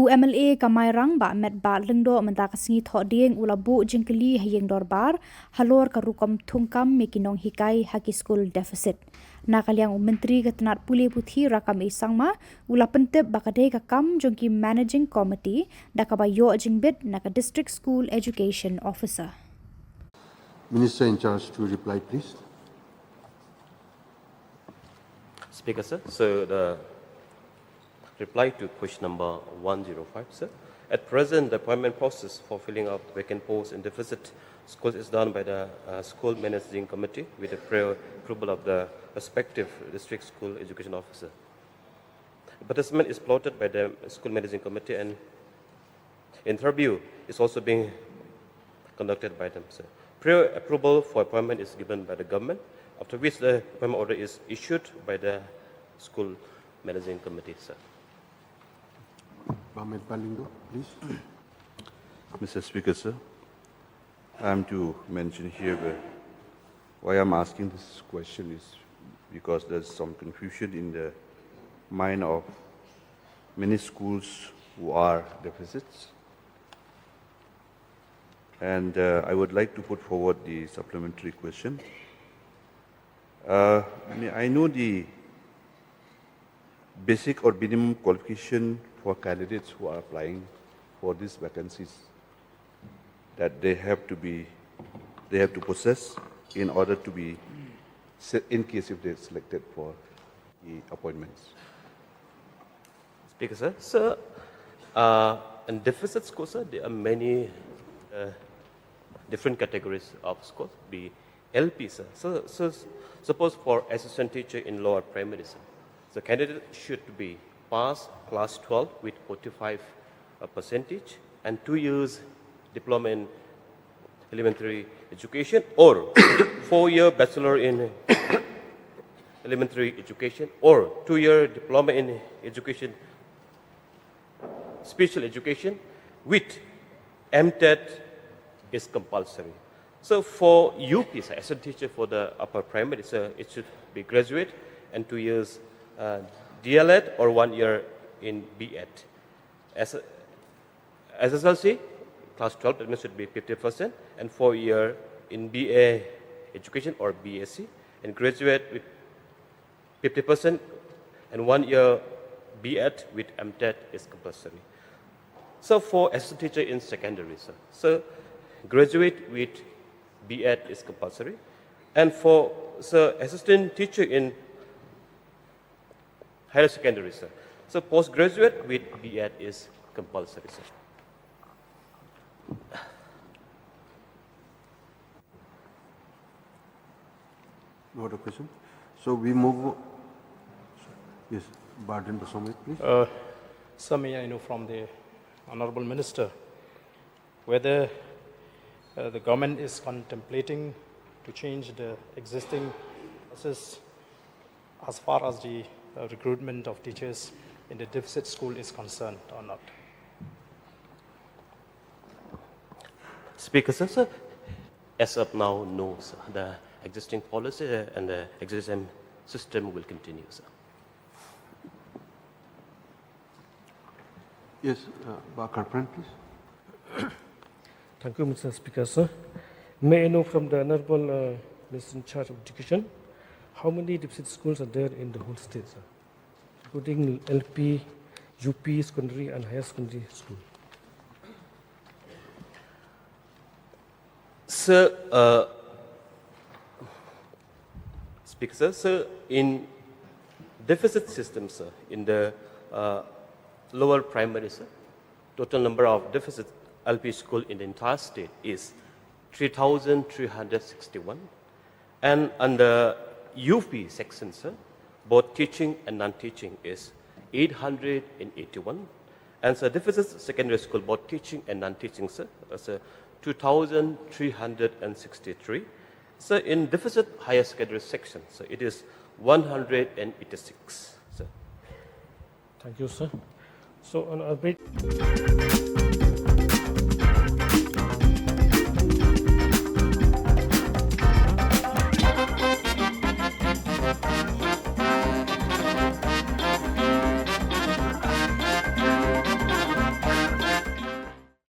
MLA kamai rang ba Metbah lengdo menta kasingi tho ding ulabu Jingkylli hayeng dorbar Halor ka Rukom Thungkam mekinong hikai haki school deficit. Nakaliang menteri ketenat puli puthi rakam isangma ula pentep bakadei ka kam jongki managing committee dakabayo jingbit naka district school education officer. Minister in charge to reply, please. Speaker, sir. So the reply to question number 105, sir. At present, the appointment process for filling up vacant posts in deficit schools is done by the school managing committee with the prior approval of the respective district school education officer. Advertisement is plotted by the school managing committee, and interview is also being conducted by them, sir. Prior approval for appointment is given by the government, after which the appointment order is issued by the school managing committee, sir. Please. Mr. Speaker, sir, I am to mention here why I am asking this question is because there is some confusion in the mind of many schools who are deficits. And I would like to put forward the supplementary question. I know the basic or minimum qualification for candidates who are applying for these vacancies that they have to possess in order to be, in case if they are selected for the appointments. Speaker, sir. Sir, in deficit schools, sir, there are many different categories of schools, be LP, sir. So suppose for assistant teacher in lower primary, sir, the candidate should be pass class 12 with 45% and 2 years diploma in elementary education or 4-year bachelor in elementary education or 2-year diploma in education, special education with MTET is compulsory. So for UP, sir, as a teacher for the upper primary, sir, it should be graduate and 2 years DLED or 1 year in BEd. As SSLC, class 12, that means should be 50% and 4 year in BA education or BSc and graduate with 50% and 1 year BEd with MTET is compulsory. So for assistant teacher in secondary, sir, so graduate with BEd is compulsory, and for assistant teacher in higher secondary, sir, so postgraduate with BEd is compulsory, sir. No other question. So we move. Yes, Barden Basomit, please. Sir, may I know from the Honorable Minister whether the government is contemplating to change the existing process as far as the recruitment of teachers in the deficit school is concerned or not? Speaker, sir, as of now, no, sir. The existing policy and the existing system will continue, sir. Yes, Bakar Pran, please. Thank you, Mr. Speaker, sir. May I know from the Honorable Minister in charge of education, how many deficit schools are there in the whole state, sir, including LP, UP, secondary and higher secondary school? Sir, Speaker, sir, so in deficit system, sir, in the lower primary, sir, total number of deficit LP school in the entire state is 3,361, and under UP section, sir, both teaching and non-teaching is 881, and so deficit secondary school, both teaching and non-teaching, sir, is 2,363. So in deficit higher secondary section, so it is 186, sir. Thank you, sir. So on our